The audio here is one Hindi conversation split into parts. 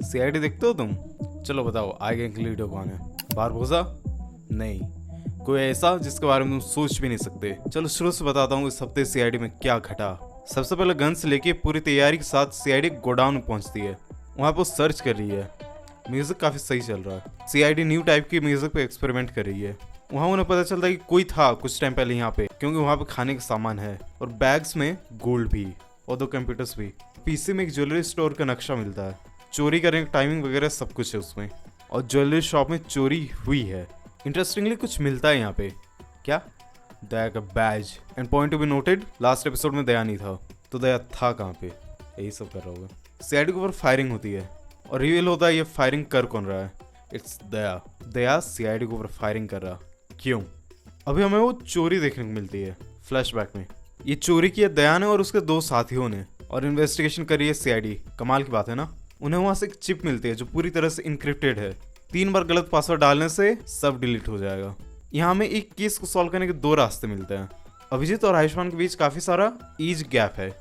सीआईडी देखते हो तुम? चलो बताओ आगे गैंग लीडर कौन है? बारबोसा? नहीं, कोई ऐसा जिसके बारे में तुम सोच भी नहीं सकते। चलो शुरू से बताता हूँ इस हफ्ते सीआईडी में क्या घटा। सबसे पहले गन्स लेके पूरी तैयारी के साथ सीआईडी गोडाउन में पहुंचती है। वहाँ पर सर्च कर रही है। म्यूजिक काफी सही चल रहा है। सीआईडी न्यू टाइप की म्यूजिक पे एक्सपेरिमेंट कर रही है। वहाँ उन्हें पता चलता है कि कोई था कुछ टाइम पहले यहाँ पे, क्योंकि वहाँ पे खाने का सामान है और बैग्स में गोल्ड भी और 2 कंप्यूटर्स भी। पीसी में एक ज्वेलरी स्टोर का नक्शा मिलता है। चोरी करने की टाइमिंग वगैरह सब कुछ है उसमें, और ज्वेलरी शॉप में चोरी हुई है। इंटरेस्टिंगली कुछ मिलता है यहाँ पे। क्या? दया का badge. And point to be noted, last episode में दया नहीं था, तो दया था कहाँ पे? यही सब कर रहा होगा। सीआईडी के ऊपर फायरिंग होती है और रिवील होता है ये फायरिंग कर कौन रहा है। It's Daya. दया सीआईडी के ऊपर फायरिंग कर रहा। क्यों? अभी हमें वो चोरी देखने को मिलती है फ्लैशबैक में। ये चोरी की है दया ने और उसके 2 साथियों ने, और इन्वेस्टिगेशन करी है सीआईडी। कमाल की बात है ना। उन्हें वहां से एक चिप मिलती है जो पूरी तरह से इनक्रिप्टेड है। 3 बार गलत पासवर्ड डालने से सब डिलीट हो जाएगा। यहाँ हमें एक केस को सॉल्व करने के 2 रास्ते मिलते हैं। अभिजीत और आयुष्मान के बीच काफी सारा एज गैप है।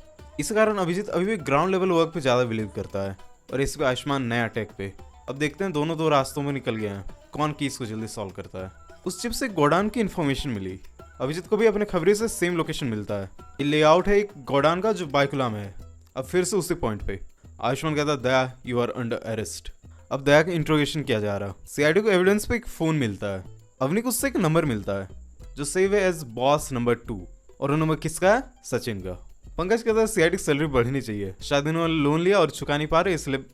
इस कारण अभिजीत अभी भी ग्राउंड लेवल वर्क पे ज्यादा बिलीव करता है, और इस पे आयुष्मान नए अटैक पे। अब देखते हैं दोनों 2 रास्तों में निकल गए हैं, कौन केस को जल्दी सॉल्व करता है। उस चिप से गोडाउन की इन्फॉर्मेशन मिली। अभिजीत को भी अपने खबरी से सेम लोकेशन मिलता है। ये लेआउट है एक गोडाउन का जो बाइकुला में है। अब फिर से उसी पॉइंट पे आयुष्मान कहता है दया यू आर अंडर अरेस्ट। अब दया का इंट्रोगेशन किया जा रहा। सीआईडी को एविडेंस पे एक फोन मिलता है। अवनी को उससे एक नंबर मिलता है जो सेव है एज बॉस नंबर 2, और वो नंबर किसका है? सचिन का। पंकज कहता है सीआईडी की सैलरी बढ़नी चाहिए, शायद इन्होंने लोन लिया और चुका नहीं पा रहे इसलिए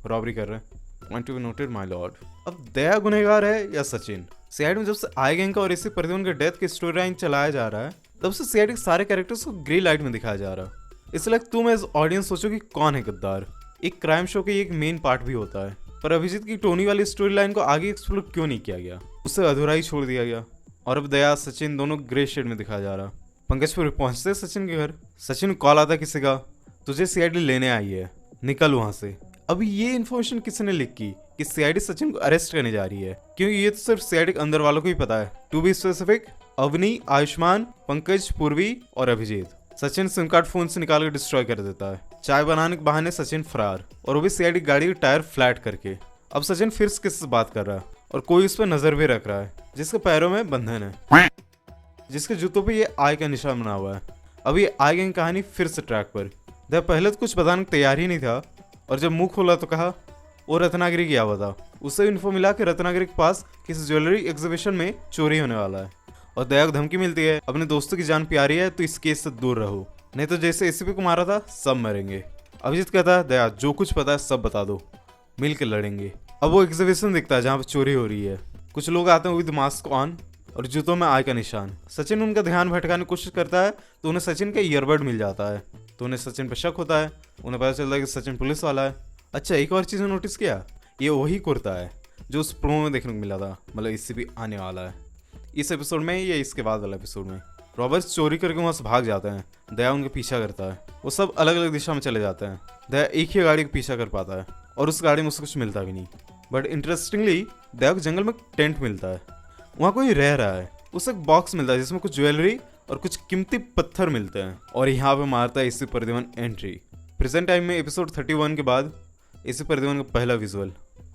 रॉबरी कर रहे हैं। Point to be noted my Lord. अब दया गुनहगार है या सचिन? सीआईडी में जब से आई गैंग का और इसी प्रतिवन के डेथ की स्टोरी लाइन चलाया जा रहा है, तब से सीआईडी के सारे कैरेक्टर्स को ग्रे लाइट में दिखाया जा रहा है। इसलिए तुम एज ऑडियंस सोचो कि कौन है गद्दार। एक क्राइम शो के एक मेन पार्ट भी होता है, पर अभिजीत की टोनी वाली स्टोरी लाइन को आगे एक्सप्लोर क्यों नहीं किया गया? उसे अधूरा ही छोड़ दिया गया। और अब दया सचिन दोनों ग्रे शेड में दिखाया जा रहा। पंकज फिर पहुंचते सचिन के घर। सचिन को कॉल आता किसी का, तुझे सीआईडी लेने आई है, निकल वहां से। अभी ये इन्फॉर्मेशन किसने लीक की कि सीआईडी सचिन को अरेस्ट करने जा रही है? क्योंकि ये तो सिर्फ सीआईडी के अंदर वालों को ही पता है। To be specific, Avni, Ayushman, Pankaj, Purvi और Abhijeet. Sachin sim card phone से निकाल कर डिस्ट्रॉय कर देता है। चाय बनाने के बहाने सचिन फरार, और वो भी सीआईडी गाड़ी के टायर फ्लैट करके। अब सचिन फिर से किससे बात कर रहा है, और कोई उस पर नजर भी रख रहा है जिसके पैरों में बंधन है, जिसके जूतों पे ये आई का निशान बना हुआ है। अब ये आई गैंग कहानी फिर से ट्रैक पर। दया पहले तो कुछ बताने को तैयार ही नहीं था, और जब मुंह खोला तो कहा वो रत्नागिरी गया हुआ था। उससे इन्फो मिला कि रत्नागिरी के पास किसी ज्वेलरी एग्जीबिशन में चोरी होने वाला है, और दया को धमकी मिलती है अपने दोस्तों की जान प्यारी है तो इस केस से दूर रहो, नहीं तो जैसे एसीपी को मारा था सब मरेंगे। अभिजीत कहता है दया जो कुछ पता है सब बता दो, मिल के लड़ेंगे। अब वो एग्जीबिशन दिखता है जहाँ पर चोरी हो रही है। कुछ लोग आते हैं विद मास्क ऑन और जूतों में आई का निशान। सचिन उनका ध्यान भटकाने की कोशिश करता है तो उन्हें सचिन का ईयरबड मिल जाता है, तो उन्हें सचिन पर शक होता है। उन्हें पता चलता है कि सचिन पुलिस वाला है। अच्छा, एक और चीज़ नोटिस किया, ये वही कुर्ता है जो उस प्रोमो में देखने को मिला था, मतलब इससे भी आने वाला है इस एपिसोड में या इसके बाद वाला एपिसोड में। रॉबर्ट्स चोरी करके वहाँ से भाग जाते हैं। दया उनके पीछा करता है। वो सब अलग अलग दिशा में चले जाते हैं। दया एक ही गाड़ी का पीछा कर पाता है और उस गाड़ी में उसको कुछ मिलता भी नहीं। बट इंटरेस्टिंगली दया को जंगल में टेंट मिलता है, वहाँ कोई रह रहा है। उसे एक बॉक्स मिलता है जिसमें कुछ ज्वेलरी और कुछ कीमती पत्थर मिलते हैं, और यहाँ पे मारता है इसी प्रतिवन एंट्री। प्रेजेंट टाइम में एपिसोड 31 के बाद इसी प्रतिवन का पहला विजुअल।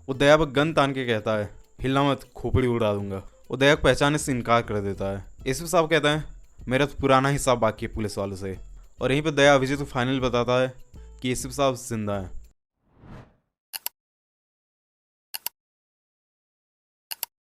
वो दया पर गन तान के कहता है हिलना मत, खोपड़ी उड़ा दूंगा। वो दया को पहचानने से इनकार कर देता है। एसपी साहब कहता है मेरा तो पुराना हिसाब बाकी है पुलिस वालों से, और यहीं पर दया अभिजीत को फाइनल बताता है कि एसपी साहब जिंदा है।